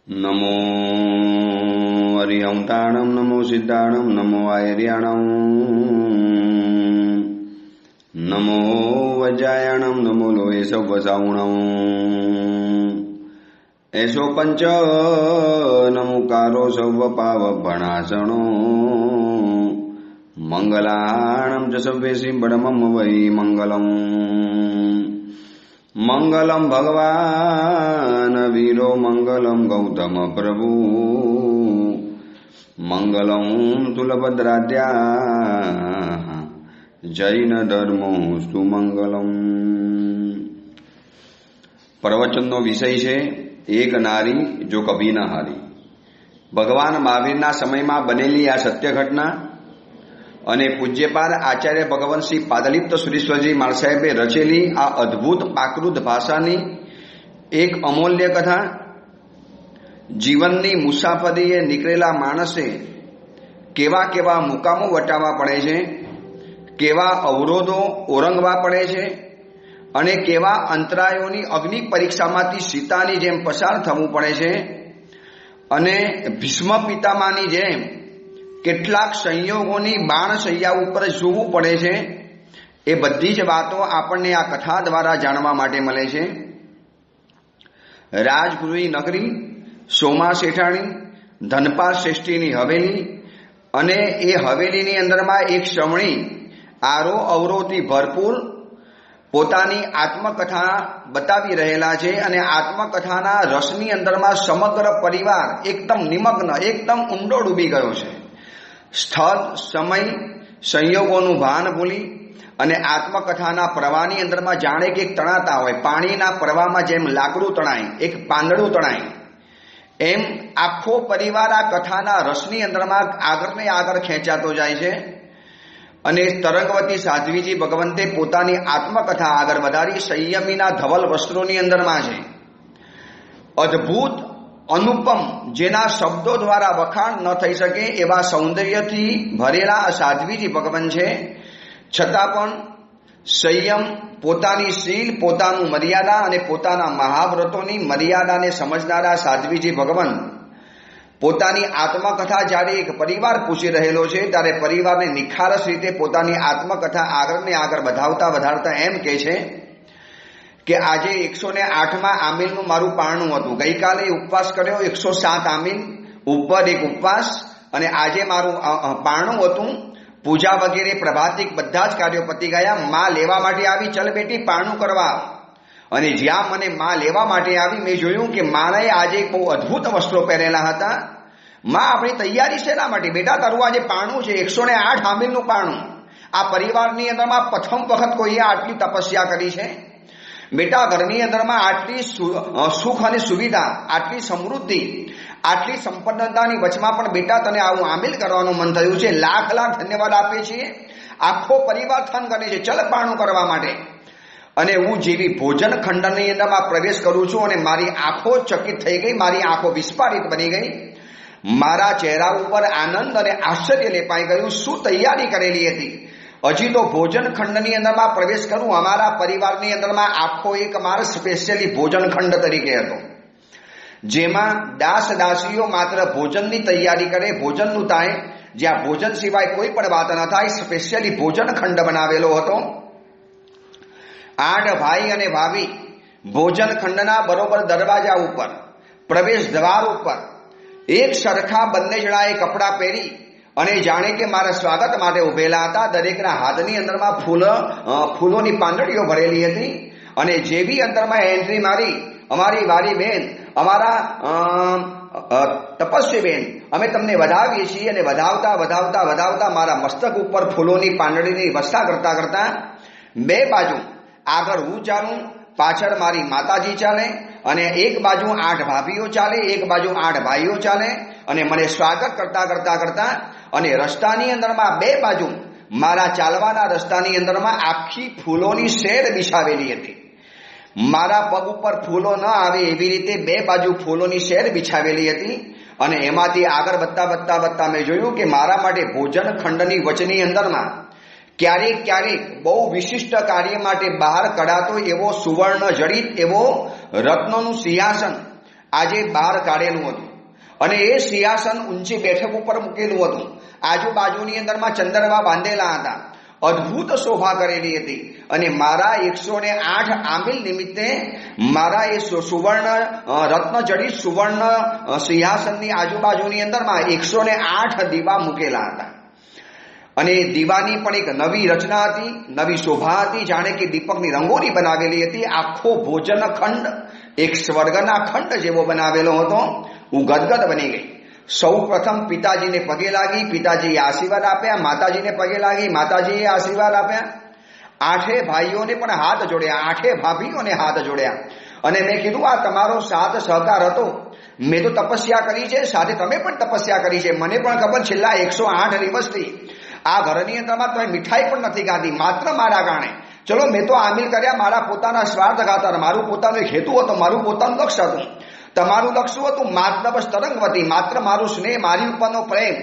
नमो हरिहंताणं नमो सिद्धाणं नमो आयर्याणं नमो वज्रायणं नमो लोहे सौवसावणं ऐसो पंच नमुकारो सौवपावभणासणो मंगलाणं च सव्येसि बडमं वै मंगलम् मंगलम भगवान वीरो मंगलम गौतम प्रभु मंगलम तुलभद्राद्या जैन धर्मोस्तु मंगलम। प्रवचनનો વિષય છે એક નારી જો કભી ન હારી। ભગવાન મહાવીરના સમયમાં બનેલી આ સત્ય ઘટના અને પૂજ્યપાદ આચાર્ય ભગવાન શ્રી પાદલિપ્ત સુરેશ્વરજી માળ સાહેબે રચેલી આ અદ્ભુત પ્રાકૃત ભાષાની એક અમૂલ્ય કથા જીવનની મુસાફરીએ નીકળેલા માણસે કેવા કેવા મુકામો વટાવવા પડે છે, કેવા અવરોધો ઓરંગવા પડે છે અને કેવા અંતરાયોની અગ્નિ પરીક્ષામાંથી સીતાની જેમ પસાર થવું પડે છે અને ભીષ્મ પિતામાની જેમ કેટલાક સંયોગોની બાણશૈયા ઉપર જોવું પડે છે। એ બધી જ વાતો આપણને આ કથા દ્વારા જાણવા માટે મળે છે। રાજગૃહની નગરી, સોમા શેઠાણી, ધનપાલ શ્રેષ્ઠીની હવેલી અને એ હવેલીની અંદરમાં એક શ્રમણી આરો અવરોથી ભરપૂર પોતાની આત્મકથા બતાવી રહેલા છે અને આત્મકથાના રસની અંદરમાં સમગ્ર પરિવાર એકદમ નિમગ્ન, એકદમ ઊંડો ડૂબી ગયો છે। સ્થળ, સમય, સંયોગોનું ભાન ભૂલી અને આત્મકથાના પ્રવાહની અંદરમાં જાણે કે એક તણાતા હોય, પાણીના પ્રવાહમાં જેમ લાકડું તણાય, એક પાંદડું તણાય, એમ આખો પરિવાર આ કથાના રસની અંદરમાં આગળને આગળ ખેંચાતો જાય છે। અને તરંગવતી સાધ્વીજી ભગવંતે પોતાની આત્મકથા આગળ વધારી સંયમીના ધવલ વસ્ત્રોની અંદરમાં છે। અદ્ભુત, અનુપમ, જેના શબ્દો દ્વારા વખાણ ન થઈ શકે એવા સૌંદર્યથી ભરેલા સાધ્વીજી ભગવાન છે। છતાં પણ સંયમ, પોતાની શીલ, પોતાનું મર્યાદા અને પોતાના મહાવ્રતોની મર્યાદાને સમજનારા સાધ્વીજી ભગવાન પોતાની આત્મકથા જ્યારે એક પરિવાર પૂછી રહેલો છે ત્યારે પરિવારને નિખારસ રીતે પોતાની આત્મકથા આગળને આગળ વધારતા એમ કહે છે કે આજે 108મા આમીલનું મારું પારણું હતું, ગઈકાલે ઉપવાસ કર્યો 107 આમીલ ઉપર એક ઉપવાસ, અને આજે મારું પારણું હતું। પૂજા વગેરે પ્રભાતિક બધા જ કાર્યો પતી ગયા। માં લેવા માટે આવી, ચલ બેટી પારણું કરવા। અને જ્યાં મને માં લેવા માટે આવી, મેં જોયું કે માને આજે બહુ અદ્ભુત વસ્ત્રો પહેરેલા હતા। માં આપણી તૈયારી શેના માટે? બેટા તારું આજે પારણું છે, 108 આમીલનું પારણું। આ પરિવારની અંદરમાં પ્રથમ વખત કોઈએ આટલી તપસ્યા કરી છે। બેટા ઘરની અંદરમાં આટલી સુખ અને સુવિધા, આટલી સમૃદ્ધિ, આટલી સંપન્નતાની વચમાં પણ બેટા તને આવું આમિલ કરવાનું મન થયું છે, લાખ લાખ ધન્યવાદ આપીએ છીએ। આખો પરિવાર થન કરે છે, ચલ પારણું કરવા માટે। અને હું જેવી ભોજન ખંડની અંદરમાં પ્રવેશ કરું છું અને મારી આંખો ચકિત થઈ ગઈ, મારી આંખો વિસ્ફારિત બની ગઈ, મારા ચહેરા ઉપર આનંદ અને આશ્ચર્ય લેપાઈ ગયું। શું તૈયારી કરેલી હતી? હજી તો ભોજન ખંડની અંદરમાં પ્રવેશ કરું, અમારા પરિવારની અંદરમાં આખો એક માર્ગ સ્પેશિયલી ભોજન ખંડ તરીકે હતો, જેમાં દાસ દાસીઓ માત્ર ભોજનની તૈયારી કરે, ભોજનનું થાય, જ્યાં ભોજન સિવાય કોઈ પણ વાત ન થાય, સ્પેશિયલી ભોજન ખંડ બનાવેલો હતો। 8 ભાઈ અને ભાભી ભોજન ખંડના બરોબર દરવાજા ઉપર, પ્રવેશ દ્વાર ઉપર એક સરખા બંને જણાએ કપડાં પહેરી અને જાણે કે મારા સ્વાગત માટે ઉભેલા હતા। દરેકના હાથની અંદરમાં ફૂલોની પાંદડીઓ ભરેલી હતી અને જેવી અંદરમાં એન્ટ્રી મારી, અમારી વારી બેન, અમારા તપસ્વી બેન, અમે તમને વધાવીએ છીએ। અને વધાવતા મારા મસ્તક ઉપર ફૂલોની પાંદડીની વર્ષા કરતા કરતા બે બાજુ, આગળ હું ચાલું, પાછળ મારી માતાજી ચાલે, અને એક બાજુ 8 ભાભીઓ ચાલે, એક બાજુ 8 ભાઈઓ ચાલે, અને મને સ્વાગત કરતા અને રસ્તાની અંદરમાં બે બાજુ મારા ચાલવાના રસ્તાની અંદરમાં આખી ફૂલોની શેર બિછાવેલી હતી। મારા પગ ઉપર ફૂલો ન આવે એવી રીતે બે બાજુ ફૂલોની શેર બિછાવેલી હતી। અને એમાંથી આગળ વધતા મેં જોયું કે મારા માટે ભોજન ખંડની વચની અંદરમાં ક્યારેક બહુ વિશિષ્ટ કાર્ય માટે બહાર કઢાતો એવો સુવર્ણ જડિત એવો રત્નોનું સિંહાસન આજે બહાર કાઢેલું હતું અને એ સિંહાસન ઊંચી બેઠક ઉપર મૂકેલું હતું. આજુબાજુની અંદરમાં ચંદરવા બાંધેલા હતા. અદ્ભુત શોભા કરેલી હતી અને મારા 108 આંબિલ નિમિત્તે મારા એ સુવર્ણ રત્ન જડિત સુવર્ણ સિંહાસનની આજુબાજુની અંદરમાં 108 દીવા મૂકેલા હતા. અને દીવાની પણ એક નવી રચના હતી, નવી શોભા હતી, જાણે કે દીપકની રંગોળી બનાવેલી હતી. આખો ભોજન ખંડ એક સ્વર્ગના ખંડ જેવો બનાવેલો હતો. હું ગદગદ બની ગઈ. સૌ પ્રથમ પિતાજીને પગે લાગી, પિતાજીએ આશીર્વાદ આપ્યા. માતાજીને પગે લાગી, માતાજીએ આશીર્વાદ આપ્યા. 8 ભાઈઓને પણ હાથ જોડ્યા, 8 ભાભીઓને હાથ જોડ્યા. અને મેં કીધું આ તમારો સાથ સહકાર હતો. મેં તો તપસ્યા કરી છે, સાથે તમે પણ તપસ્યા કરી છે. મને પણ ખબર છેલ્લા 108 દિવસથી આ ઘરની અંદરમાં તમે મીઠાઈ પણ નથી ખાધી, માત્ર મારા કારણે. ચલો મેં તો આમિલ કર્યા મારા પોતાના સ્વાર્થ ખાતર. મારું પોતાનું એક હેતુ હતો, મારું પોતાનું લક્ષ્ય હતું. તમારું લક્ષ્ય હતું માત્ર બસ તરંગવતી, માત્ર મારું સ્નેહ, મારી ઉપરનો પ્રેમ.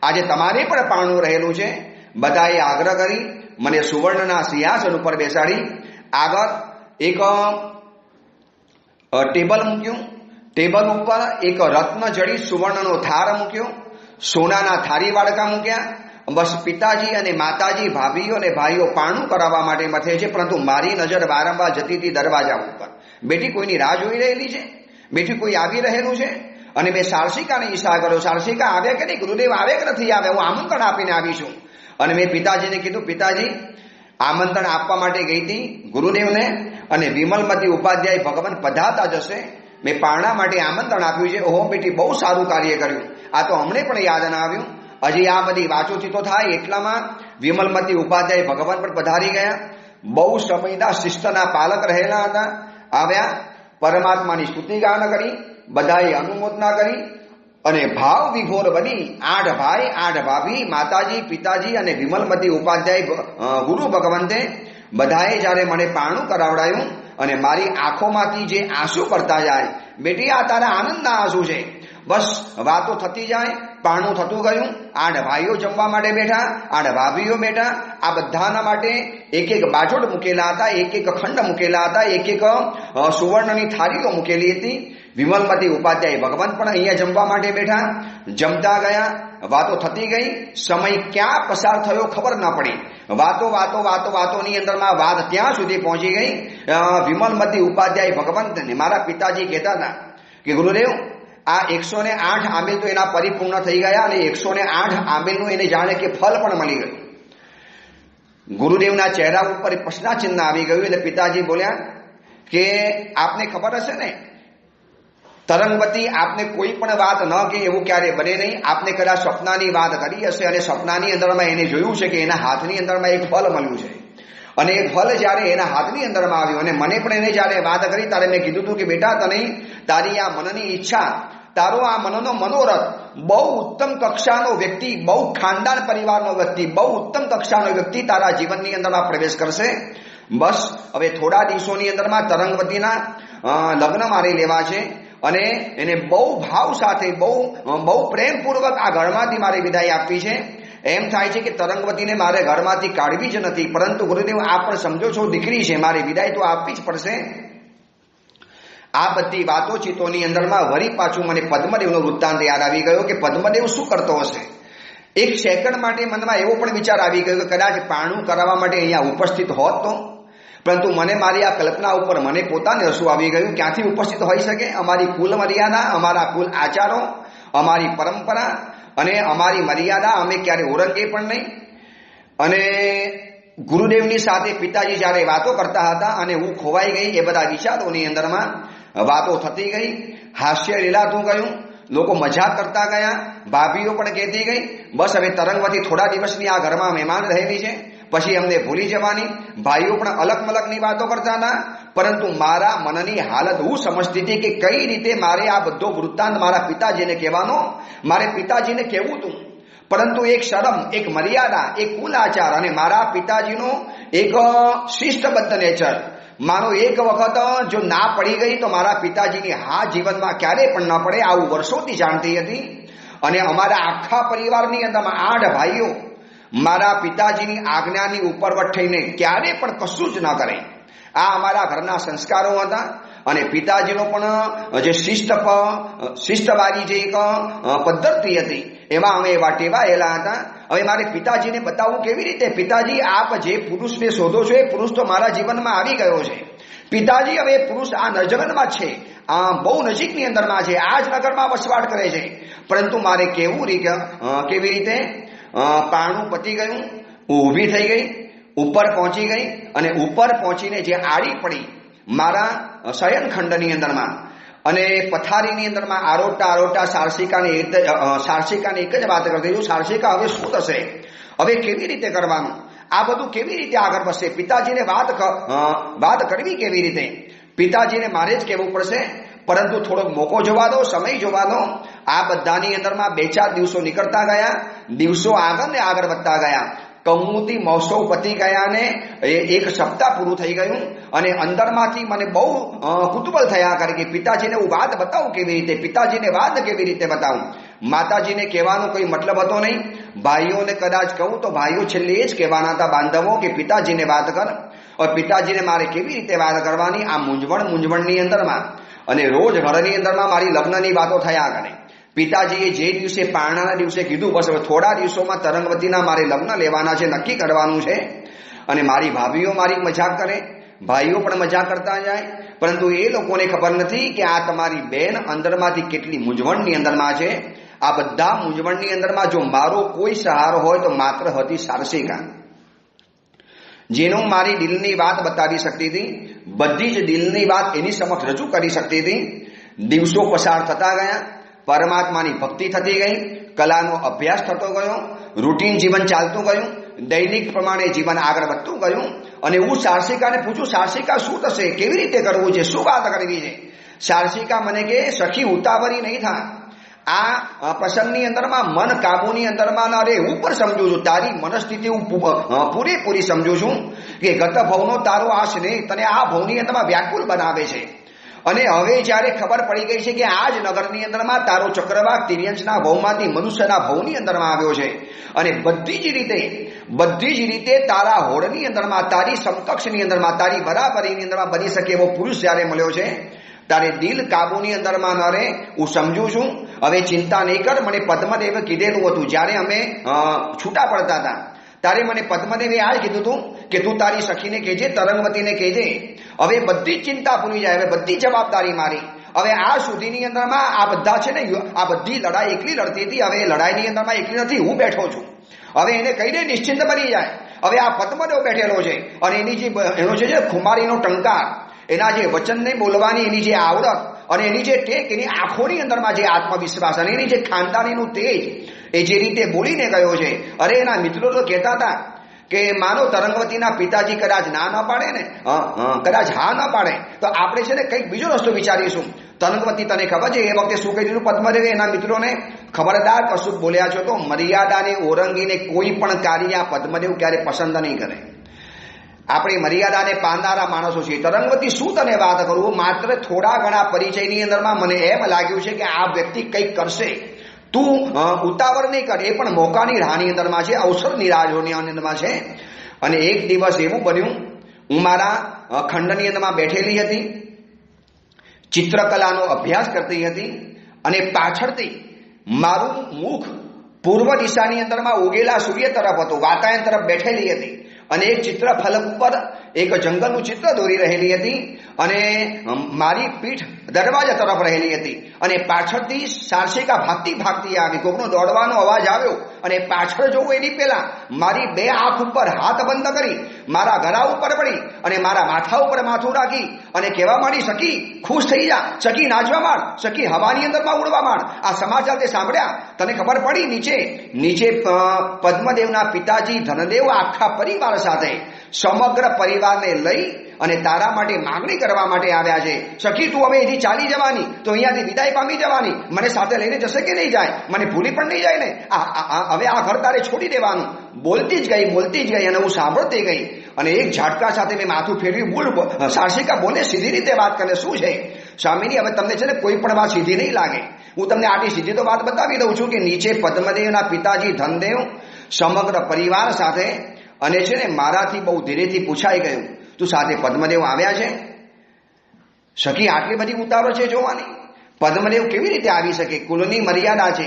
આજે તમારે પણ પારણું રહેલું છે. બધાએ આગ્રહ કરી મને સુવર્ણના સિંહાસન ઉપર બેસાડી. આગળ એક ટેબલ મૂક્યું. ટેબલ ઉપર એક રત્ન જડિત સુવર્ણનો થાળ મૂક્યો. સોનાના થાળી વાડકા મૂક્યા. બસ પિતાજી અને માતાજી, ભાભીઓ અને ભાઈઓ પારણું કરાવવા માટે મથે છે, પરંતુ મારી નજર વારંવાર જતી હતી દરવાજા ઉપર. બેટી કોઈની રાહ જોઈ રહેલી છે, બેટી કોઈ આવી રહેલું છે. અને મેં સારસિકાને ઈશારો કર્યો. સારસિકા આવ્યા કે નહીં, ગુરુદેવ આવે કે નથી આવે, હું આમંત્રણ આપીને આવી છું. અને મેં પિતાજીને કીધું, પિતાજી આમંત્રણ આપવા માટે ગઈ હતી ગુરુદેવને, અને વિમલમતી ઉપાધ્યાય ભગવાન પધારતા જશે. મેં પારણા માટે આમંત્રણ આપ્યું છે. ઓહો બેટી, બહુ સારું કાર્ય કર્યું. આ તો અમને પણ યાદ ના આવ્યું. હજી આ બધી વાતોચીતો થાય એટલામાં વિમલમતી ઉપાધ્યાય ભગવાન પણ પધારી ગયા. બહુ સમયના શિસ્તના પાલક રહેલા હતા. આવ્યા, પરમાત્માની સ્તુતિ ગાન કરી, બધાએ અનુમોદના કરી અને ભાવ વિભોર બની 8 ભાઈ, 8 ભાભી, માતાજી, પિતાજી અને વિમલમતી ઉપાધ્યાય ગુરુ ભગવંતે બધાએ જ્યારે મને પારણું કરાવડાયું અને મારી આંખોમાંથી જે આંસુ પડતા જાય, બેટી આ તારા આનંદના આંસુ છે. બસ વાતો થતી જાય, પારણું થતું ગયું. 8 ભાઈઓ જમવા માટે બેઠા, 8 ભાભીઓ બેઠા. આ બધાના માટે એક એક બાજોડ મૂકેલા હતા, એક એક ખંડ મૂકેલા હતા, એક એક સુવર્ણની થાળીઓ મૂકેલી હતી. વિમલમતી ઉપાધ્યાય ભગવાન પણ અહીંયા જમવા માટે બેઠા. જમતા ગયા, વાતો થતી ગઈ. સમય ક્યાં પસાર થયો ખબર ન પડી. વાતો વાતો વાતો વાતોની અંદરમાં વાત ત્યાં સુધી પહોંચી ગઈ. વિમલમતી ઉપાધ્યાય ભગવંતને મારા પિતાજી કહેતા હતા કે ગુરુદેવ આ 108 આંબિલ તો એના પરિપૂર્ણ થઈ ગયા અને 108 આંબિલનું એને જાણે કે ફળ પણ મળી ગયું. ગુરુદેવના ચહેરા ઉપર પ્રશ્નાચિહ્ન આવી ગયું. એટલે પિતાજી બોલ્યા કે આપને ખબર હશે ને, તરંગવતી આપને કોઈ પણ વાત ન કે એવું ક્યારે બને નહીં. આપને કદાચ સપનાની વાત કરી હશે અને સપનાની અંદરમાં એને જોયું છે કે એના હાથની અંદરમાં એક ફળ મળ્યું છે. અને એ ફળ જ્યારે એના હાથની અંદરમાં આવ્યું અને મને પણ એને જ્યારે વાત કરી ત્યારે મેં કીધું હતું કે બેટા તને તારી આ મનની ઈચ્છા, તારો આ મનનો મનોરથ, બહુ ઉત્તમ કક્ષાનો વ્યક્તિ, બહુ ખાનદાન પરિવારનો વ્યક્તિ, બહુ ઉત્તમ કક્ષાનો વ્યક્તિ તારા જીવનની અંદરમાં પ્રવેશ કરશે. બસ હવે થોડા દિવસોની અંદરમાં તરંગવતીના લગ્ન મારી લેવા છે અને એને બહુ ભાવ સાથે, બહુ પ્રેમપૂર્વક આ ઘરમાંથી મારે વિદાય આપવી છે. એમ થાય છે કે તરંગવતીને મારે ઘરમાંથી કાઢવી જ નથી, પરંતુ ગુરુદેવ આપ પણ સમજો છો દીકરી છે, મારે વિદાય તો આપવી જ પડશે. આ બધી વાતોચીતોની અંદરમાં વળી પાછું મને પદ્મદેવનો વૃત્તાંત યાદ આવી ગયો કે પદ્મદેવ શું કરતો હશે. એક સેકન્ડ માટે મનમાં એવો પણ વિચાર આવી ગયો કે કદાચ પારણું કરાવવા માટે અહીંયા ઉપસ્થિત હોત તો. પરંતુ મને મારી આ કલ્પના ઉપર મને પોતાને હસવું આવી ગયું. ક્યાંથી ઉપસ્થિત હોઈ શકે? અમારી કુલ મર્યાદા, અમારા કુલ આચારો, અમારી પરંપરા અને અમારી મર્યાદા અમે ક્યારે ઓળંગીએ પણ નહીં. અને ગુરુદેવની સાથે પિતાજી જ્યારે વાતો કરતા હતા અને હું ખોવાઈ ગઈ એ બધા વિચારોની અંદરમાં, વાતો થતી ગઈ, હાસ્ય લીલાતું ગયું, લોકો મજાક કરતા ગયા, ભાભીઓ પણ કહેતી ગઈ બસ હવે તરંગવતી થોડા દિવસની આ ઘરમાં મહેમાન રહેલી છે, પછી અમને ભૂલી જવાની. ભાઈઓ પણ અલગ મલકની વાતો કરતા હતા, પરંતુ મારા મનની હાલત હું સમજતી હતી કે કઈ રીતે મારે આ બધો વૃત્તાંત મારા પિતાજીને કહેવાનો, મારે પિતાજીને કહેવું હતું. પરંતુ એક શરમ, એક મર્યાદા, એક કુલ આચાર અને મારા પિતાજીનો એક શિસ્તબદ્ધ નેચર, મારો એક વખત જો ના પડી ગઈ તો મારા પિતાજીની હા જીવનમાં ક્યારેય પણ ન પડે, આવું વર્ષોથી જાણતી હતી. અને અમારા આખા પરિવારની અંદરમાં 8 ભાઈઓ મારા પિતાજીની આજ્ઞાની ઉપરવટ થઈને ક્યારે પણ કશું જ ન કરે. આ અમારા ઘરના સંસ્કારો હતા અને પિતાજીનો પણ જે શિસ્તવાળી જે એક પદ્ધતિ હતી એમાં અમે એવા ટેવાયેલા હતા. હવે મારે પિતાજીને બતાવવું કેવી રીતે, પિતાજી આપ જે પુરુષને શોધો છો એ પુરુષ તો મારા જીવનમાં આવી ગયો છે. પિતાજી હવે પુરુષ આ નજરમાં છે, આ બહુ નજીકની અંદરમાં છે, આ જ નગરમાં વસવાટ કરે છે. પરંતુ મારે કેવી રીતે પારણું પતી ગયું, હું ઊભી થઈ ગઈ, ઉપર પહોંચી ગઈ અને ઉપર પહોંચીને જે આડી પડી મારા શયનખંડની અંદરમાં અને પથારીની અંદરમાં આરોટા સારસિકાને એક જ વાત કરતી છું, સારસિકા હવે શું થશે, હવે કેવી રીતે કરવાનું, આ બધું કેવી રીતે આગળ વધશે, પિતાજીને વાત કરવી કેવી રીતે, પિતાજીને મારે જ કહેવું પડશે. પરંતુ થોડોક મોકો જોવા દો, સમય જોવા દો. આ બધાની અંદરમાં 2-4 દિવસો નીકળતા ગયા, દિવસો આગળ ને આગળ વધતા ગયા. કૌમુદી મહોત્સવ પતી ગયા ને 1 સપ્તાહ પૂરું થઈ ગયું અને અંદરમાંથી મને બહુ કુતૂહલ થયા કરે કે પિતાજીને હું વાત બતાવું કેવી રીતે, પિતાજીને વાત કેવી રીતે બતાવું. માતાજીને કહેવાનો કોઈ મતલબ હતો નહીં. ભાઈઓને કદાચ કહું તો ભાઈઓ છેલ્લે એ જ કહેવાના હતા બાંધવો કે પિતાજીને વાત કર. और પિતાજીને મારે કેવી રીતે વાત કરવાની, આ મૂંઝવણની અંદરમાં અને રોજ ઘરની અંદરમાં મારી લગ્નની વાતો થયા કરે. પિતાજીએ જે દિવસે પારણાના દિવસે કીધું બસ હવે થોડા દિવસોમાં તરંગવતીના મારે લગ્ન લેવાના છે, નક્કી કરવાનું છે. અને મારી ભાભીઓ મારી મજાક કરે, ભાઈઓ પણ મજાક કરતા જાય. પરંતુ એ લોકોને ખબર નથી કે આ તમારી બેન અંદરમાંથી કેટલી મૂંઝવણની અંદરમાં છે. આ બધા મૂંઝવણની અંદરમાં જો મારો કોઈ સહારો હોય તો માત્ર હતી સારસિકા, જેનો મારી દિલની વાત બતાવી શકતી હતી, બધી જ દિલની વાત એની સમક્ષ રજૂ કરી શકતી હતી. દિવસો પસાર થતા ગયા, પરમાત્માની ભક્તિ થતી ગઈ, કલાનો અભ્યાસ થતો ગયો, રૂટીન જીવન ચાલતું ગયું, દૈનિક પ્રમાણે જીવન આગળ વધતું ગયું. અને હું સારસિકાને પૂછું, સારસિકા શું થશે, કેવી રીતે કરવું છે, શું વાત કરવી છે. સારસિકા મને કે સખી ઉતાવળી નહીં થાય, આ પ્રસંગની અંદરમાં મન કાબુની અંદરમાં અરે હું પણ સમજુ છું, તારી મનસ્થિતિ હું પૂરેપૂરી સમજુ છું કે ગત ભવનો તારો આ સ્નેહ તને આ ભવની અંદરમાં વ્યાકુલ બનાવે છે. અને હવે જ્યારે ખબર પડી ગઈ છે કે આ જ નગરની અંદરમાં તારો ચક્રવાક તિર્યંશના ભવમાંથી મનુષ્યના ભવની અંદરમાં આવ્યો છે અને બધી જ રીતે તારા હોડની અંદરમાં, તારી સમકક્ષની અંદરમાં, તારી બરાબરીની અંદરમાં બની શકે એવો પુરુષ જ્યારે મળ્યો છે, તારે દિલ કાબુની અંદરમાં ન રહે, હું સમજુ છું. હવે ચિંતા નહીં કર. મને પદ્મદેવે કીધેલું હતું જ્યારે અમે છૂટા પડતા હતા ત્યારે મને પદ્મદેવે આ જ કીધું હતું કે તું તારી સખીને કહેજે, તરંગવતીને કહેજે, હવે બધી જ ચિંતા ભૂલી જાય, હવે બધી જવાબદારી મારી. હવે આ સુધીની અંદરમાં આ બધા છે ને, આ બધી લડાઈ એકલી લડતી હતી, હવે લડાઈની અંદરમાં એકલી નથી, હું બેઠો છું. હવે એને કહીને નિશ્ચિંત બની જાય. હવે આ પદ્મદેવ બેઠેલો છે અને એનો જે ખુમારીનો ટંકાર, એના જે વચનને બોલવાની એની જે આવડત અને એની જે ટેક, એની આંખોની અંદરમાં જે આત્મવિશ્વાસ અને એની જે ખાનદાનીનું તેજ, એ જે રીતે બોલીને ગયો છે. અરે એના મિત્રો તો કહેતા હતા કે માનો તરંગવતીના પિતાજી કદાચ ના ન પાડે ને, કદાચ હા ન પાડે તો આપણે છે ને કંઈક બીજો રસ્તો વિચારીશું. તરંગવતી તને ખબર છે એ વખતે શું કહી દીધું પદ્મદેવે એના મિત્રોને, ખબરદાર કશું બોલ્યા છો તો મર્યાદાને ઓરંગીને કોઈ પણ કાર્ય આ પદ્મદેવ ક્યારે પસંદ નહીં કરે. આપણે મર્યાદાને પામનારા માણસો છીએ. તરંગવતી શું તને વાત કરું, માત્ર થોડા ઘણા પરિચયની અંદરમાં મને એમ લાગ્યું છે કે આ વ્યક્તિ કંઈક કરશે, તું ઉતાવળ નહીં કર. એ પણ મોકાની રાહની અંદરમાં છે, અવસરની રાહની અંદરમાં છે. અને એક દિવસ એવું બન્યું, હું મારા ખંડની અંદરમાં બેઠેલી હતી, ચિત્રકલાનો અભ્યાસ કરતી હતી અને પાછળથી મારું મુખ પૂર્વ દિશાની અંદરમાં ઉગેલા સૂર્ય તરફ હતું, વાતાયન તરફ બેઠેલી હતી અને એક ચિત્ર ફલક ઉપર એક જંગલનું ચિત્ર દોરી રહેલી હતી અને મારી પીઠ દરવાજા તરફ રહેલી હતી અને પાછળથી સારસિકા ભાગતી આવી. કોકનો દોડવાનો અવાજ આવ્યો અને પાછળ જોવું એની પહેલા મારી 2 આંખ ઉપર હાથ બંધ કરી મારા ગળા ઉપર પડી અને મારા માથા ઉપર માથું રાખી અને કહેવા માંડી, સખી ખુશ થઈ જા, સખી નાચવા માંડ, સખી હવાની અંદરમાં ઉડવા માંડ. આ સમાચાર તે સાંભળ્યા, તને ખબર પડી નીચે પદ્મદેવના પિતાજી ધનદેવ આખા પરિવાર સાથે, સમગ્ર પરિવારને લઈ અને તારા માટે માંગણી કરવા માટે આવ્યા છે. સખી તું હવે અહીંથી ચાલી જવાની, તો અહીંયાથી વિદાય પામી જવાની, મને સાથે લઈને જશે કે નહીં જાય, મને ભૂલી પણ નહીં જાય ને, હવે આ ઘર તારે છોડી દેવાનું. બોલતી જ ગઈ અને હું સાંભળતી ગઈ અને એક ઝાટકા સાથે મેં માથું ફેરવ્યું. બોલ સારસિકા, બોલે, સીધી રીતે વાત કરે, શું છે સ્વામીની? હવે તમને છે ને કોઈ પણ વાત સીધી નહીં લાગે. હું તમને આટલી સીધી તો વાત બતાવી દઉં છું કે નીચે પદ્મદેવના પિતાજી ધનદેવ સમગ્ર પરિવાર સાથે, અને છે ને મારાથી બહુ ધીરેથી પૂછાઈ ગયું, તું સાથે પદ્મદેવ આવ્યા છે? સખી આટલી બધી ઉતાવળ છે જોવાની? પદ્મદેવ કેવી રીતે આવી શકે? કુલની મર્યાદા છે.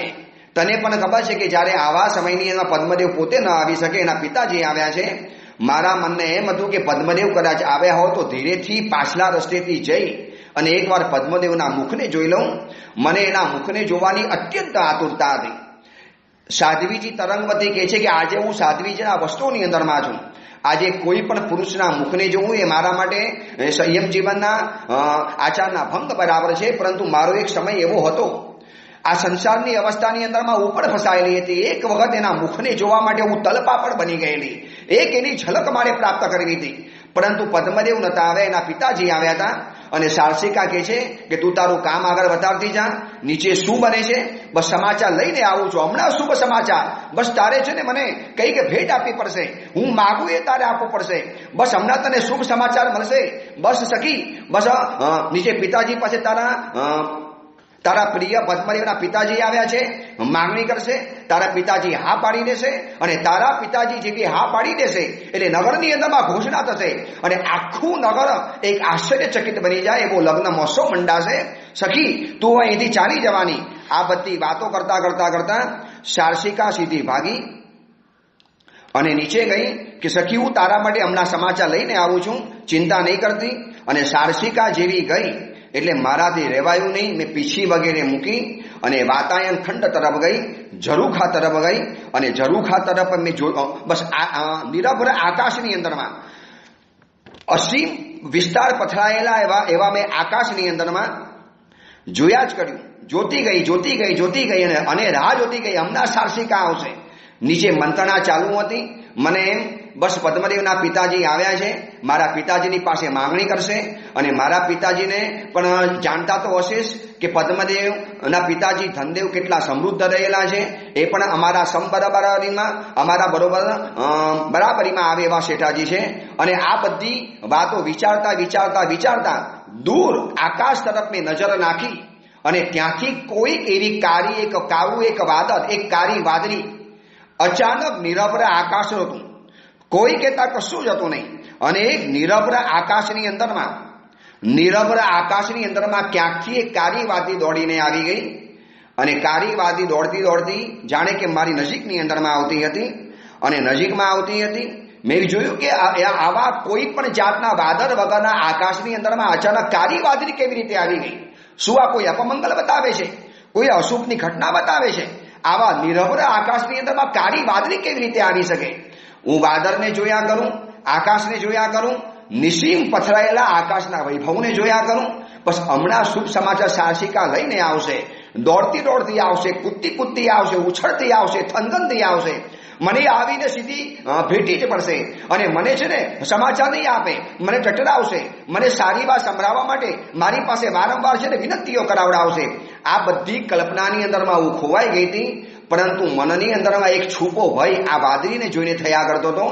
તને પણ ખબર છે કે જ્યારે આવા સમયની અંદર પદ્મદેવ પોતે ન આવી શકે, એના પિતાજી આવ્યા છે. મારા મનને એમ હતું કે પદ્મદેવ કદાચ આવ્યા હોય તો ધીરેથી પાછલા રસ્તેથી જઈ અને એકવાર પદ્મદેવના મુખને જોઈ લઉં. મને એના મુખને જોવાની અત્યંત આતુરતા હતી. સાધ્વીજી તરંગવતી કહે છે કે આજે હું સાધ્વીજીના વસ્ત્રોની અંદરમાં છું. આજે કોઈ પણ પુરુષના મુખને જોવું એ મારા માટે સંયમ જીવનના આચારના ભંગ બરાબર છે. પરંતુ મારો એક સમય એવો હતો, આ સંસારની અવસ્થાની અંદરમાં ઉપર ફસાયેલી હતી. એક વખત એના મુખને જોવા માટે હું તલપાપડ બની ગયેલી. એક એની ઝલક મારે પ્રાપ્ત કરવી હતી. પરંતુ પદ્મદેવ નતા આવ્યા, એના પિતાજી આવ્યા હતા. અને સારસિકા કહે છે કે તું તારું કામ આગળ વધારતી જા. નીચે શું બને છે બસ સમાચાર લઈને આવું છું. હમણાં શુભ સમાચાર. બસ તારે છે ને મને કઈ કે ભેટ આપવી પડશે. હું માગું એ તારે આપવું પડશે. બસ હમણાં તને શુભ સમાચાર મળશે. બસ સખી, બસ નીચે પિતાજી પાસે તારા પ્રિય પદ્મદેવના પિતાજી આવ્યા છે, માંગણી કરશે. તારા પિતાજી હા પાડી દેશે. અને તારા પિતાજી જેવી હા પાડી દેશે એટલે નગરની અંદરમાં ઘોષણા થશે અને આખું નગર એક આશ્ચર્યચકિત બની જાય એવો લગ્ન મહોત્સવ મંડાશે. સખી તું અહીંથી ચાલી જવાની. આ બધી વાતો કરતા કરતા કરતા સારસિકા સીધી ભાગી અને નીચે ગઈ કે સખી હું તારા માટે હમણાં સમાચાર લઈને આવું છું, ચિંતા નહીં કરતી. અને સારસિકા જેવી ગઈ એટલે મારાથી રહેવાયું નહીં. મેં પીછી વગેરે મૂકી અને વાતાયન ખંડ તરફ ગઈ, ઝરૂખા તરફ ગઈ. અને ઝરૂખા તરફ મેં બસ નિરભ્ર આકાશની અંદરમાં અસીમ વિસ્તાર પથરાયેલા એવા મેં આકાશની અંદરમાં જોયા જ કર્યું. જોતી ગઈ અને રાહ જોતી ગઈ. હમણાં સારસિકા આવશે. નીચે મંત્રણા ચાલુ હતી. મને એમ બસ પદ્મદેવના પિતાજી આવ્યા છે, મારા પિતાજીની પાસે માંગણી કરશે. અને મારા પિતાજીને પણ જાણતા તો હશે કે પદ્મદેવના પિતાજી ધનદેવ કેટલા સમૃદ્ધ રહેલા છે. એ પણ અમારા સમબરાબરીમાં અમારા બરાબરીમાં આવે એવા શેઠાજી છે. અને આ બધી વાતો વિચારતા દૂર આકાશ તરફ મેં નજર નાખી અને ત્યાંથી કોઈક એવી કાળું એક વાદળ, એક કાળી વાદળી અચાનક નિરભ્ર આકાશ હતું. કોઈ કહેતા કશું જ હતું નહીં. અને એક નિરભ્ર આકાશની અંદરમાં ક્યાંકથી એક કાળી વાદળી દોડીને આવી ગઈ. અને કાળી વાદળી દોડતી જાણે કે મારી નજીકની અંદરમાં આવતી હતી. અને નજીકમાં આવતી હતી. મેં જોયું કે આવા કોઈ પણ જાતના વાદળ વગરના આકાશની અંદરમાં અચાનક કાળી વાદળી કેવી રીતે આવી ગઈ? શું આ કોઈ અપમંગલ બતાવે છે? કોઈ અશુભની ઘટના બતાવે છે? આવા નિરભ્ર આકાશની અંદરમાં કાળી વાદળી કેવી રીતે આવી શકે? હું વાદળને જોયા કરું, આકાશને જોયા કરું, નિસીમ પથરાયેલા આકાશના વૈભવને જોયા કરું. બસ હમણાં શુભ સમાચાર સારસિકા લઈને આવશે. દોડતી આવશે, કૂદતી આવશે, ઉછળતી આવશે, થનગનતી આવશે. મને આવીને સીધી ભેટી જ પડશે. અને મને છે ને સમાચાર નહીં આપે, મને ટટરાવશે. મને સારી વાત સંભળાવવા માટે મારી પાસે વારંવાર છે ને વિનંતીઓ કરાવડાવશે. આ બધી કલ્પનાની અંદરમાં હું ખોવાઈ ગઈ હતી. પરંતુ મનની અંદરમાં એક છૂપો ભય આ વાદળીને જોઈને થયા કરતો હતો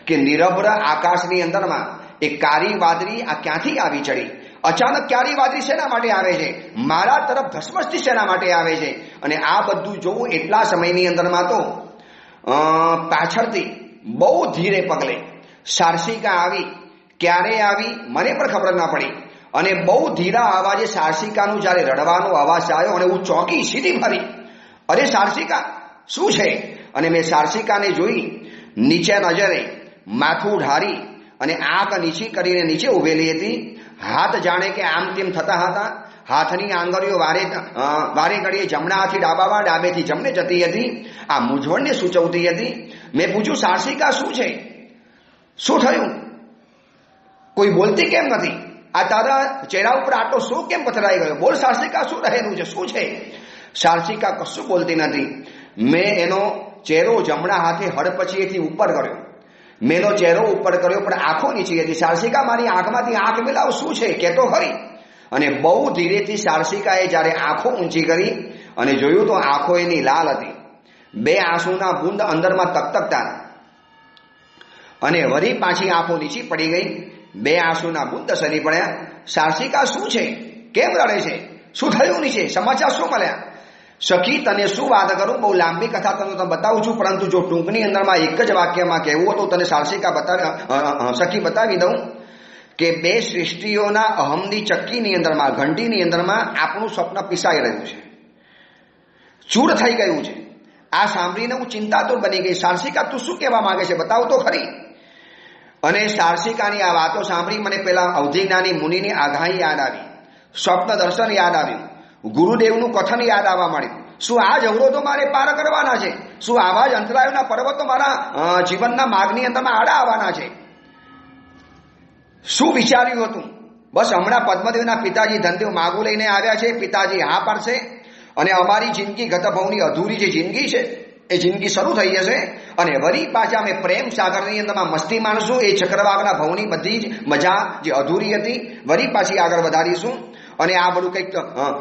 કે નિરભ્ર આકાશની અંદરમાં એક કાળી વાદળી આ ક્યાંથી આવી ચડી? અચાનક કાળી વાદળી શેના માટે આવે છે? મારા તરફ ધસમસથી શેના માટે આવે છે? અને આ બધું જોવું એટલા સમયની અંદરમાં તો પાછળથી બહુ ધીરે પગલે સારસિકા આવી. ક્યારે આવી મને પણ ખબર ના પડી. અને બહુ ધીરા અવાજે સારસિકાનું જ્યારે રડવાનો અવાજ આવ્યો અને હું ચોંકી, સીધી ફરી. અરે સારસિકા શું છે? અને મેં સારસિકાને જોઈ. નીચે નજરે માથું ઢારી અને આંખ નીચી કરીને નીચે ઉભેલી હતી. હાથ જાણે કે આમ તેમ થતા હતા. હાથની આંગળીઓ વારે ઘડીએ જમણા હાથથી ડાબામાં, ડાબેથી જમણે જતી હતી. આ મૂંઝવણને સૂચવતી હતી. મેં પૂછ્યું સારસિકા શું છે? શું થયું? કોઈ બોલતી કેમ નથી? આ તારા ચહેરા ઉપર આટલો શું કેમ પથરાઈ ગયો? બોલ સારસિકા, શું રહેલું છે? શું છે? સારસિકા કશું બોલતી નથી. મેં એનો ચહેરો જમણા હાથે હડપચીએથી ઉપર કર્યો. મેં એનો ચહેરો ઉપર કર્યો પણ આંખો નીચી હતી. સારસિકા મારી આંખમાંથી આંખ મિલાવ, શું છે? કહેતો ખરી. અને બહુ ધીરેથી સારસિકાએ જ્યારે આંખો ઊંચી કરી અને જોયું તો આંખો એની લાલ હતી. બે આંસુના બુંદ અંદરમાં તકતકતા અને વળી પાછી આંખો નીચી પડી ગઈ. બે આંસુના બુંદ સરી પડ્યા. સારસિકા શું છે? કેમ રડે છે? શું થયું નીચે? સમાચાર શું મળ્યા? સખી તને શું વાત કરું? બહુ લાંબી કથા તને બતાવું છું. પરંતુ જો ટૂંકની અંદરમાં એક જ વાક્યમાં કહેવું તો તને સારસિકા સખી બતાવી દઉં. કે બે સૃષ્ટિઓના અહમની ચક્કીની અંદરમાં, ઘંટીની અંદરમાં આપણું સ્વપ્ન પીસાઈ રહ્યું છે, ચૂર થઈ ગયું છે. આ સાંભળીને હું ચિંતાતુર બની ગઈ. સારસિકા, તું શું કહેવા માંગે છે, બતાવ તો ખરી. અને સારસિકાની આ વાતો સાંભળી મને પેલા અવધિજ્ઞાની મુનિની આગાહી યાદ આવી, સ્વપ્ન દર્શન યાદ આવ્યું, ગુરુદેવનું કથન યાદ આવવા માંડ્યું. શું આ જ અવરોધો મારે પાર કરવાના છે? શું આવા જ અંતરાયોના પર્વતો મારા જીવનના માર્ગની અંદરમાં આડા આવવાના છે? શું વિચાર્યું હતું? બસ હમણાં પદ્મદેવના પિતાજી ધનદેવ માગું લઈને આવ્યા છે, પિતાજી હા પાડશે અને અમારી જિંદગી ગતભવની અધૂરી જે જિંદગી છે એ જિંદગી શરૂ થઈ જશે અને વળી પાછા અમે પ્રેમ સાગરની અંદરમાં મસ્તી માણશું. એ ચક્રવાકના ભવની બધી જ મજા જે અધૂરી હતી વળી પાછી આગળ વધારીશું અને આ બધું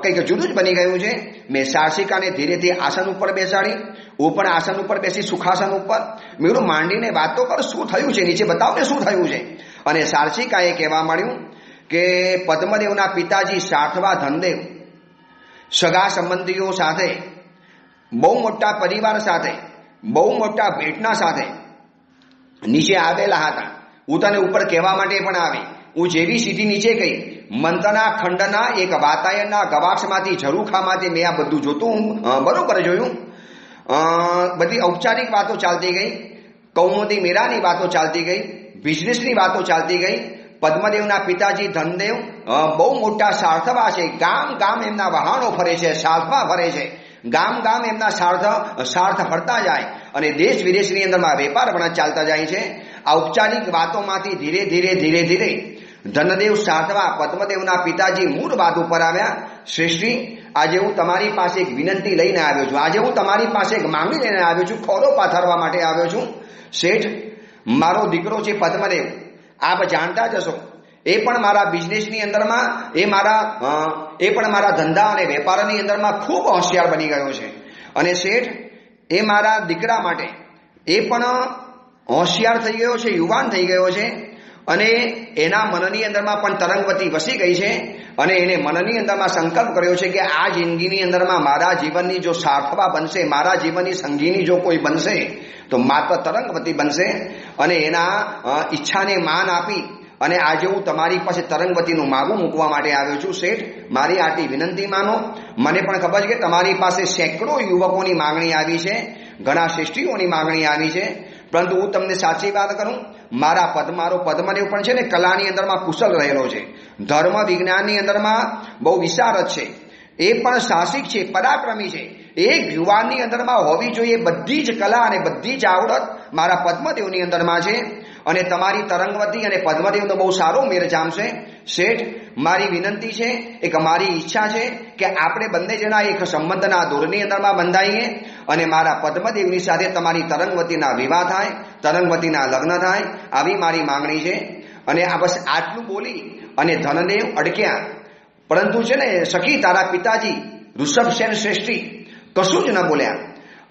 કંઈક જુદું જ બની ગયું છે. મેં સારસિકાને ધીરેથી આસન ઉપર બેસાડી, હું પણ આસન ઉપર બેસી સુખાસન ઉપર. મેળું માંડીને વાતો કર, શું થયું છે, નીચે બતાવ ને શું થયું છે. અને સારસિકાએ કહેવા માંડ્યું કે પદ્મદેવના પિતાજી સાઠવા ધનદેવ સગા સંબંધીઓ સાથે, બહુ મોટા પરિવાર સાથે, બહુ મોટા ભેટના સાથે નીચે આવેલા હતા. હું તને ઉપર કહેવા માટે પણ આવી. હું જેવી સીધી નીચે ગઈ, મંત્રના ખંડના એક વાતાયનના ગવાક્ષમાંથી, ઝરૂખામાંથી મેં આ બધું જોતું, બરોબર જોયું. બધી ઔપચારિક વાતો ચાલતી ગઈ, કૌમુદી મીરાની વાતો ચાલતી ગઈ, બિઝનેસની વાતો ચાલતી ગઈ. પદ્મદેવના પિતાજી ધનદેવ બહુ મોટા સાર્થવા છે, ગામ ગામ એમના વહાણો ફરે છે, સાર્થવા ફરે છે, ગામ ગામ એમના સાર્થ ફરતા જાય અને દેશ વિદેશની અંદરમાં વેપાર પણ ચાલતા જાય છે. આ ઔપચારિક વાતોમાંથી ધીરે ધીરે ધીરે ધીરે ધનદેવ સાર્થવા પદ્મદેવના પિતાજી મૂળ વાત ઉપર આવ્યા. શ્રેષ્ઠી, આજે હું તમારી પાસે એક વિનંતી લઈને આવ્યો છું, આજે હું તમારી પાસે એક માંગણી લઈને આવ્યો છું, ખોરો પાથરવા માટે આવ્યો છું. શેઠ, મારો દીકરો છે પદ્મદેવ, આપ જાણતા જ હશો, એ પણ મારા બિઝનેસની અંદરમાં, એ પણ મારા ધંધા અને વેપારની અંદરમાં ખૂબ હોશિયાર બની ગયો છે. અને શેઠ, એ મારા દીકરા માટે એ પણ હોશિયાર થઈ ગયો છે, યુવાન થઈ ગયો છે અને એના મનની અંદરમાં પણ તરંગવતી વસી ગઈ છે અને એને મનની અંદરમાં સંકલ્પ કર્યો છે કે આ જિંદગીની અંદરમાં મારા જીવનની જો સાર્થવા બનશે, મારા જીવનની સંગીની જો કોઈ બનશે તો માત્ર તરંગવતી બનશે. અને એના ઈચ્છાને માન આપી અને આજે હું તમારી પાસે તરંગવતીનું માગું મૂકવા માટે આવ્યો છું. શેઠ, મારી આટલી વિનંતી માનો. મને પણ ખબર છે કે તમારી પાસે સેંકડો યુવકોની માગણી આવી છે, ઘણા શ્રેષ્ઠીઓની માગણી આવી છે, પરંતુ હું તમને સાચી વાત કરું, મારો પદ્મદેવ પણ છે ને કલાની અંદરમાં કુશળ રહેલો છે, ધર્મ વિજ્ઞાનની અંદરમાં બહુ વિશારદ છે, એ પણ સાહસિક છે, પરાક્રમી છે. એક યુવાનની અંદરમાં હોવી જોઈએ બધી જ કલા અને બધી જ આવડત મારા પદ્મદેવની અંદરમાં છે અને તમારી તરંગવતી અને પદ્મદેવનો બહુ સારો મેળ જામશે. શેઠ, મારી વિનંતી છે, એક મારી ઈચ્છા છે કે આપણે બંને જણા એક સંબંધના દોરની અંદરમાં બંધાઈએ અને મારા પદ્મદેવની સાથે તમારી તરંગવતીના વિવાહ થાય, તરંગવતીના લગ્ન થાય, આવી મારી માંગણી છે. અને આ બસ આટલું બોલી અને ધનદેવ અડક્યા. પરંતુ છે ને સખી, તારા પિતાજી ઋષભસેન શ્રેષ્ઠી કશું જ ન બોલ્યા.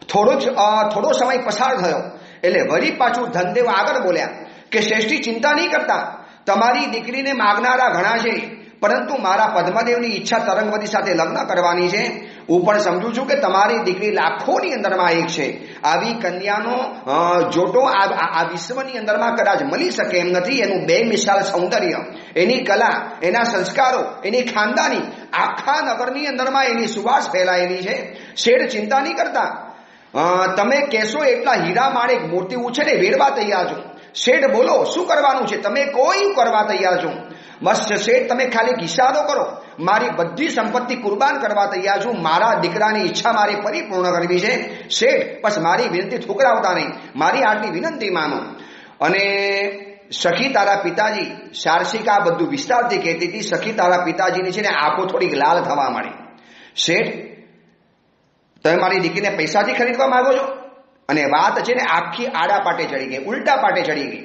થોડો સમય પસાર થયો એટલે વળી પાછું ધનદેવ આગળ બોલ્યા કે શ્રેષ્ઠી, ચિંતા નહીં કરતા, તમારી દીકરીને માગનારા ઘણા છે, પરંતુ મારા પદ્મદેવની ઈચ્છા તરંગવતી સાથે લગ્ન કરવાની છે. હું પણ સમજુ છું કે તમારી દીકરી લાખોની અંદરમાં એક છે. આવી કન્યાનો જોટો આ વિશ્વની અંદરમાં કદાચ મળી શકે એમ નથી. એનું બે મિસાલ સૌંદર્ય, એની કલા, એના સંસ્કારો, એની ખાનદાની, આખા નગરની અંદરમાં એની સુવાસ ફેલાયેલી છે. શેઠ, ચિંતા નહીં કરતા, તમે કહેશો એટલા હીરા માણેક મોતી ઉછેરે વેડવા તૈયાર છું. શેઠ, બોલો શું કરવાનું છે? તમે કોઈ કરવા તૈયાર છો? બસ શેઠ, તમે ખાલી ઈશારો કરો, મારી બધી સંપત્તિ કુરબાન કરવા તૈયાર છું. મારા દીકરાની ઈચ્છા મારે પરિપૂર્ણ કરવી છે. શેઠ, બસ મારી વિનંતી ઠુકરાવતા નહીં, મારી આટલી વિનંતી માનો. અને સખી, તારા પિતાજી, સારસિકા બધું વિસ્તારથી કહેતી હતી, સખી તારા પિતાજીની છે ને આંખો થોડીક લાલ થવા માંડી. શેઠ, તમે મારી દીકરીને પૈસાથી ખરીદવા માંગો છો? અને વાત છે ને આખી આડા પાટે ચડી ગઈ, ઉલટા પાટે ચડી ગઈ.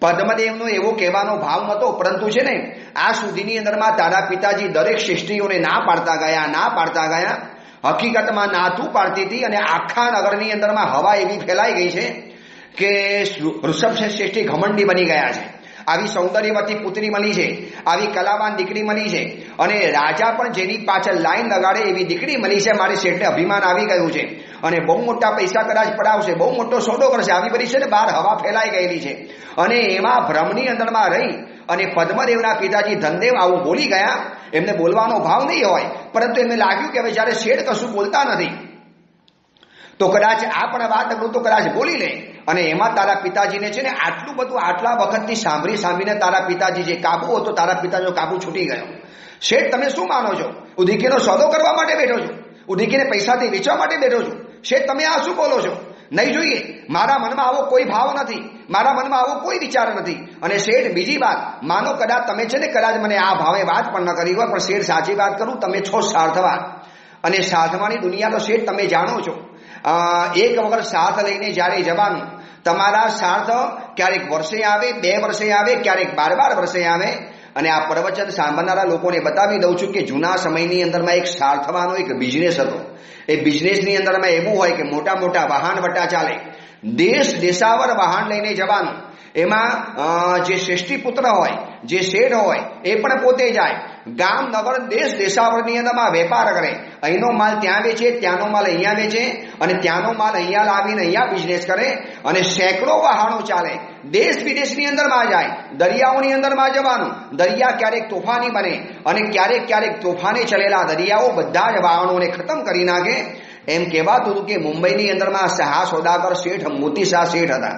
પદ્મદેવનો એવો કહેવાનો ભાવ નહોતો, પરંતુ છે ને આ સુધીની અંદરમાં તારા પિતાજી દરેક શ્રેષ્ઠીઓને ના પાડતા ગયા. હકીકતમાં નાતું પાડતી હતી અને આખા નગરની અંદરમાં હવા એવી ફેલાઈ ગઈ છે કે ઋષભસેન શ્રેષ્ઠી ઘમંડી બની ગયા છે. આવી સૌંદર્યવતી પુત્રી મળી છે, આવી કલાવાન દીકરી મળી છે અને રાજા પણ જેની પાછળ લાઈન લગાડે એવી દીકરી મળી છે. મારી શેઠને અભિમાન આવી ગયું છે અને બહુ મોટા પૈસા કદાચ પડાવશે, બહુ મોટો સોદો કરશે, આવી બધી છે ને બહાર હવા ફેલાઈ ગયેલી છે. અને એમાં ભ્રમની અંદરમાં રહી અને પદ્મદેવના પિતાજી ધનદેવ આવું બોલી ગયા. એમને બોલવાનો ભાવ નહીં હોય, પરંતુ એમને લાગ્યું કે હવે જ્યારે શેઠ કશું બોલતા નથી તો કદાચ આ પણ વાત તો કદાચ બોલી લે. અને એમાં તારા પિતાજીને છે ને આટલું બધું આટલા વખતથી સાંભળીને તારા પિતાજી જે કાબુ હતો, તારા પિતાનો કાબુ છૂટી ગયો. શેઠ તમે શું માનો છો? હું દીકરીનો સોદો કરવા માટે બેઠો છું, હું દીકરીને પૈસાથી વેચવા માટે બેઠો છું. શેઠ તમે આ શું બોલો છો? નહીં જોઈએ, મારા મનમાં આવો કોઈ ભાવ નથી, મારા મનમાં આવો કોઈ વિચાર નથી. અને શેઠ બીજી વાત માનો કદાચ તમે છે ને કદાચ મને આ ભાવે વાત પણ ન કરી હોય, પણ શેઠ સાચી વાત કરું, તમે છો સાર્થવા. અને સાધવાની દુનિયા તો શેઠ તમે જાણો છો. એક વખત સાથ લઈને જ્યારે જવાનું, તમારા સાથ ક્યારેક વર્ષે આવે, 2 વર્ષે આવે, ક્યારેક 12 વર્ષે આવે. અને આ પ્રવચન સાંભળનારા લોકોને બતાવી દઉં છું કે જૂના સમયની અંદરમાં એક સાર્થવાનો એક બિઝનેસ હતો. એ બિઝનેસની અંદરમાં એવું હોય કે મોટા મોટા વાહન વટા ચાલે, દેશાવર વાહન લઈને જવાનું. એમાં જે શ્રેષ્ઠી પુત્ર હોય, જે શેઠ હોય, એ પણ પોતે જાય, ગામ નગર દેશાવરની અંદરમાં વેપાર કરે. અહીંનો માલ ત્યાં વેચે, ત્યાંનો માલ અહીંયા વેચે, અને ત્યાંનો માલ અહીંયા લાવીને અહીંયા બિઝનેસ કરે. અને સેંકડો વાહનો ચાલે, દેશ વિદેશની અંદરમાં જાય, દરિયાઓની અંદરમાં જવાનું. દરિયા ક્યારેક તોફાની બને અને ક્યારેક તોફાને ચલેલા દરિયાઓ બધા જ વાહનોને ખતમ કરી નાખે. એમ કહેવાતું હતું કે મુંબઈની અંદરમાં શાહ સોદાગર શેઠ મોતીશાહ શેઠ હતા,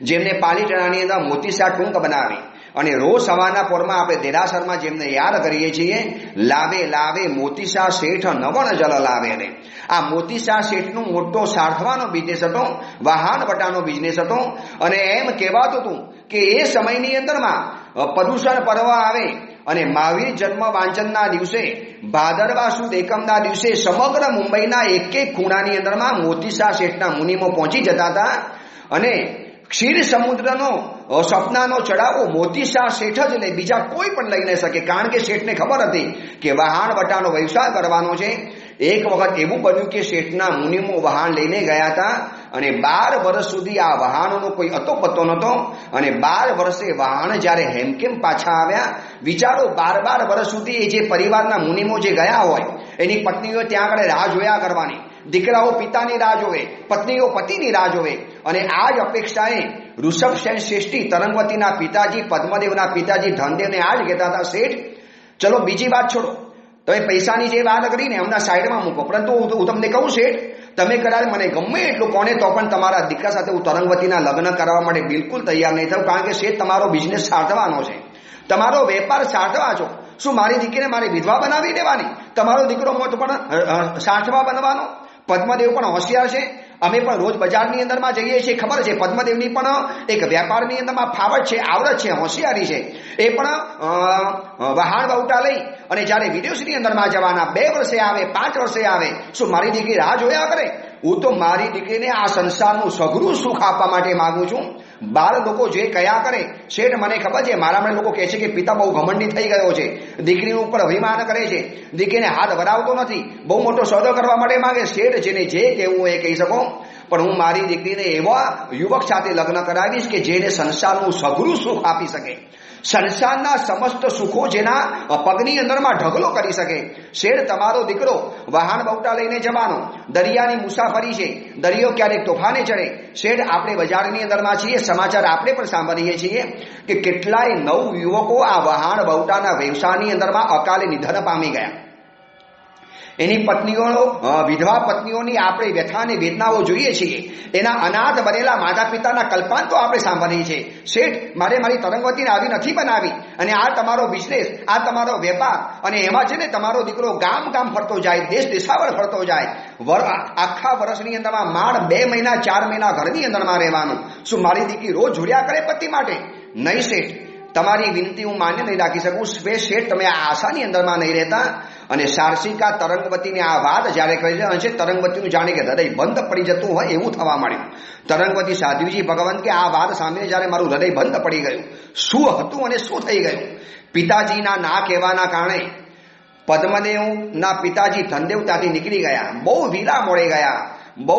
જેમને પાલીતાણાની અંદર મોતીશાહ ટૂંક બનાવી. અને રોજ સવારના પોરમાં આપણે દેરાસરમાં જેમને યાદ કરીએ છીએ, લાવે લાવે મોતીશાહ શેઠ નવણ જલ લાવે. ને આ મોતીશાહ શેઠનું મોટો સાર્થવાનો બિઝનેસ હતો, વાહન વટાનો બિઝનેસ હતો. અને એમ કહેવાતું હતું કે એ સમયની અંદરમાં પ્રદૂષણ પર્વ આવે અને મહાવીર જન્મ વાંચનના દિવસે, ભાદરવા સુદ એકમના દિવસે સમગ્ર મુંબઈના એક ખૂણાની અંદરમાં મોતીશાહ શેઠના મુનિમો પહોંચી જતા હતા. અને ક્ષીર સમુદ્રનો સપનાનો ચડાવો મોતીશાહ શેઠ જ લે, બીજા કોઈ પણ લઈ ન શકે. કારણ કે શેઠને ખબર હતી કે વહાણ વટાનો વ્યવસાય કરવાનો છે. એક વખત એવું બન્યું કે શેઠના મુનિમો વહાણ લઈને ગયા હતા અને 12 વર્ષ સુધી આ વહાણોનો કોઈ અતો પત્તો નહોતો. અને 12 વર્ષે વહાણ જ્યારે હેમકેમ પાછા આવ્યા, વિચારો 12 વર્ષ સુધી એ જે પરિવારના મુનિમો જે ગયા હોય, એની પત્નીઓ ત્યાં આગળ રાહ જોયા કરવાની. દીકરાઓ પિતાની રાહ જોવે, પત્નીઓ પતિની રાહ જોવે. અને આ જ અપેક્ષાએ ઋષભસેન શ્રેષ્ઠી, તરંગવતીના પિતાજી, પદ્મદેવના પિતાજી ધનદેવને આ જ કહેતા હતા, શેઠ ચલો બીજી વાત છોડો, તમે પૈસાની જે વાત કરીને હમણાં સાઈડમાં મૂકો, પરંતુ હું તમને કહું શેઠ, તમે કદાચ મને ગમે એટલું કોને તો પણ તમારા દીકરા સાથે હું તરંગવતીના લગ્ન કરવા માટે બિલકુલ તૈયાર નહીં થયું. કારણ કે શેઠ તમારો બિઝનેસ સાધવાનો છે, તમારો વેપાર સાધવા છો. શું મારી દીકરીને મારી વિધવા બનાવી દેવાની? તમારો દીકરો મોટ પણ સાઠવા બનવાનો? પદ્મદેવ પણ હોશિયાર છે. અમે પણ રોજ બજારની અંદરમાં જઈએ છીએ, ખબર છે પદ્મદેવની પણ એક વેપારની અંદરમાં ફાવટ છે, આવડત છે, હોશિયારી છે. એ પણ વહાણ વહુટા લઈ અને જ્યારે વિદેશની અંદરમાં જવાના, 2 વર્ષે આવે, 5 વર્ષે આવે, શું મારી દીકરી રાહ જોયા કરે? હું તો મારી દીકરીને આ સંસારનું સઘળું સુખ આપવા માટે માંગુ છું. બાળ લોકો જે કયા કરે, શેઠ મને ખબર છે, મારા લોકો કહે છે કે પિતા બહુ ઘમંડી થઈ ગયો છે, દીકરી ઉપર અભિમાન કરે છે, દીકરીને હાથ વરાવતો નથી, બહુ મોટો સોદો કરવા માટે માંગે. શેઠ જેને જે કહેવું એ કહી શકો, પણ હું મારી દીકરીને એવા યુવક સાથે લગ્ન કરાવીશ કે જેને સંસારનું સઘળું સુખ આપી શકે, સંસારના સમસ્ત સુખો જેના પગની અંદરમાં ઢગલો કરી શકે. શેઠ તમારો દીકરો વાહન બહુટા લઈને જવાનો, દરિયાની મુસાફરી છે, દરિયો ક્યારેક તોફાને ચડે. શેઠ આપણે બજારની અંદરમાં છીએ, સમાચાર આપણે પણ સાંભળીએ છીએ કે કેટલાય નવ યુવકો આ વહાણ બહુટાના વ્યવસાયની અંદરમાં અકાલે નિધન પામી ગયા. એની પત્નીઓ, વિધવા પત્નીઓની આપણે વ્યથાની વેદનાઓ જોઈએ છીએ, એના અનાથ બનેલા માતા પિતાના કલ્પાંતો આપણે સાંભળીએ છીએ. શેઠ મારે મારી તરંગવતીને આવી નથી બનાવી, અને આ તમારો બિઝનેસ, આ તમારો વેપાર, અને એમાં છે ને તમારો દીકરો ગામ ગામ ફરતો જાય, દેશ દેશાવર ફરતો જાય, આખા વર્ષની અંદરમાં માંડ 2 મહિના 4 મહિના ઘરની અંદરમાં રહેવાનું. શું મારી દીકરી રોજ જોડ્યા કરે પતિ માટે? નહીં શેઠ, તમારી વિનંતી હું માન્ય નહીં રાખી શકું. શેઠ તમે આ આશાની અંદરમાં નહીં રહેતા. અને સારસિકા તરંગવતીને આ વાત જ્યારે કહે છે, તરંગવતીનું જાણે કે હૃદય બંધ પડી જતું હોય એવું થવા માંડ્યું. તરંગવતી સાધ્વીજી ભગવાન કે આ વાત સાંભળીને જ્યારે મારું હૃદય બંધ પડી ગયું, શું હતું અને શું થઈ ગયું? પિતાજીના ના કહેવાના કારણે પદ્મદેવના પિતાજી ધનદેવ ત્યાંથી નીકળી ગયા, બહુ વીરા મોડે ગયા, બહુ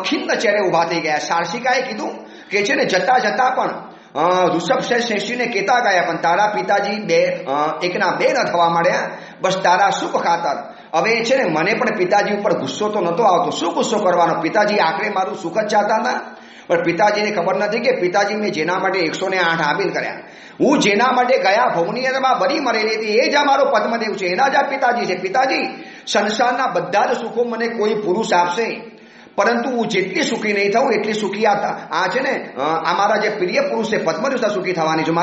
ખિન્ન ચહેરે ઉભા થઈ ગયા. સારસિકાએ કીધું કે છે ને જતા જતા પણ ઋષભસેન શ્રેષ્ઠીને કહેતા ગયા, પણ તારા પિતાજી 1 ના 2 ન થવા માંડ્યા, બસ તારા સુખ ખાતર હવે છે ને મને પણ પિતાજી ઉપર ગુસ્સો તો નહોતો આવતો. શું ગુસ્સો કરવાનો? પિતાજી આખરે મારું સુખ જ ચાહતા હતા. પણ પિતાજીને ખબર નથી કે પિતાજી મેં જેના માટે 108 આબિલ કર્યા, હું જેના માટે ગયા ભવની અંદરમાં બરી મરેલી હતી, એ જ આ મારો પદ્મદેવ છે, એના જ આ પિતાજી છે. પિતાજી, સંસારના બધા જ સુખો મને કોઈ પુરુષ આપશે, પરંતુ હું જેટલી સુખી નહીં થઉં એટલી સુખી આ છે ને આ મારા જે પ્રિય પુરુષ છે પદ્મદેવતા સુખી થવાની છે.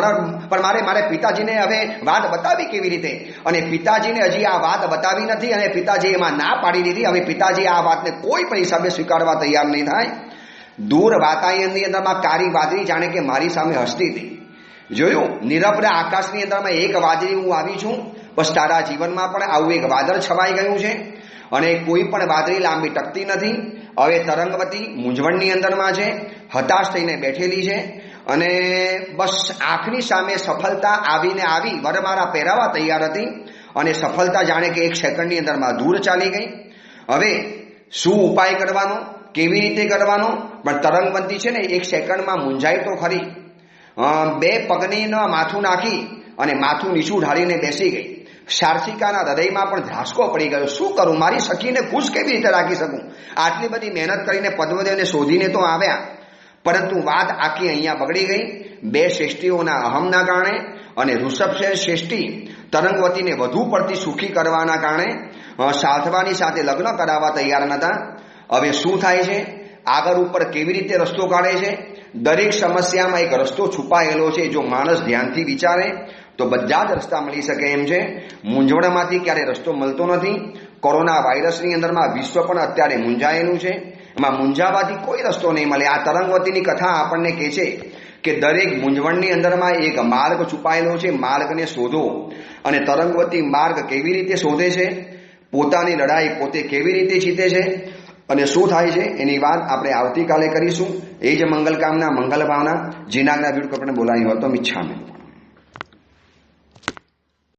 મારે પિતાજીને હવે વાત બતાવી કેવી રીતે? અને પિતાજીને હજી આ વાત બતાવી નથી અને પિતાજી એમાં ના પાડી દીધી. હવે પિતાજી આ વાતને કોઈ પણ હિસાબે સ્વીકારવા તૈયાર નહીં થાય. દૂર વાતાયનની અંદરમાં કાળી વાદળી જાણે કે મારી સામે હસતી હતી. જોયું? નિરભ્ર આકાશની અંદરમાં એક વાદળી હું આવી છું. બસ તારા જીવનમાં પણ આવું એક વાદળ છવાઈ ગયું છે અને કોઈ પણ વાદળી લાંબી ટકતી નથી. હવે તરંગવતી મૂંઝવણની અંદરમાં છે, હતાશ થઈને બેઠેલી છે અને બસ આંખની સામે સફળતા આવીને આવી વરમાળા પહેરાવા તૈયાર હતી અને સફળતા જાણે કે 1 સેકન્ડની અંદરમાં દૂર ચાલી ગઈ. હવે શું ઉપાય કરવાનો, કેવી રીતે કરવાનો? પણ તરંગવંતી છે ને 1 સેકન્ડમાં મૂંઝાય તો ખરી. 2 પગની માથું નાખી અને માથું નીચું ઢાળીને બેસી ગઈ. સાર્થિકાના હૃદયમાં પણ ધ્રાસકો પડી ગયો. શું કરું? મારી સખીને ખુશ કેવી રીતે રાખી શકું? આટલી બધી મહેનત કરીને પદ્મદેવને શોધીને તો આવ્યા, પરંતુ વાત આખી અહીંયા બગડી ગઈ. 2 શ્રેષ્ઠીઓના અહમના કારણે અને ઋષભ શ્રેષ્ઠી તરંગવતીને વધુ પડતી સુખી કરવાના કારણે સાધવાની સાથે લગ્ન કરાવવા તૈયાર નહોતા. હવે શું થાય છે? આગળ ઉપર કેવી રીતે રસ્તો કાઢે છે? દરેક સમસ્યામાં એક રસ્તો છુપાયેલો છે. જો માણસ ધ્યાનથી વિચારે તો બધા જ રસ્તા મળી શકે એમ છે. મૂંઝવણમાંથી ક્યારે રસ્તો મળતો નથી. કોરોના વાયરસની અંદરમાં વિશ્વ પણ અત્યારે મૂંઝાયેલું છે. એમાં મૂંઝાવાથી કોઈ રસ્તો નહીં મળે. આ તરંગવતીની કથા આપણને કહે છે કે દરેક મૂંઝવણની અંદરમાં એક માર્ગ છુપાયેલો છે. માર્ગને શોધો. અને તરંગવતી માર્ગ કેવી રીતે શોધે છે, પોતાની લડાઈ પોતે કેવી રીતે જીતે છે અને શું થાય છે એની વાત આપણે આવતીકાલે કરીશું. એ જ મંગલ કામના, મંગલ ભાવના. જીનાગના વિડીયો આપણે બોલાવી હોય તો ઈચ્છામે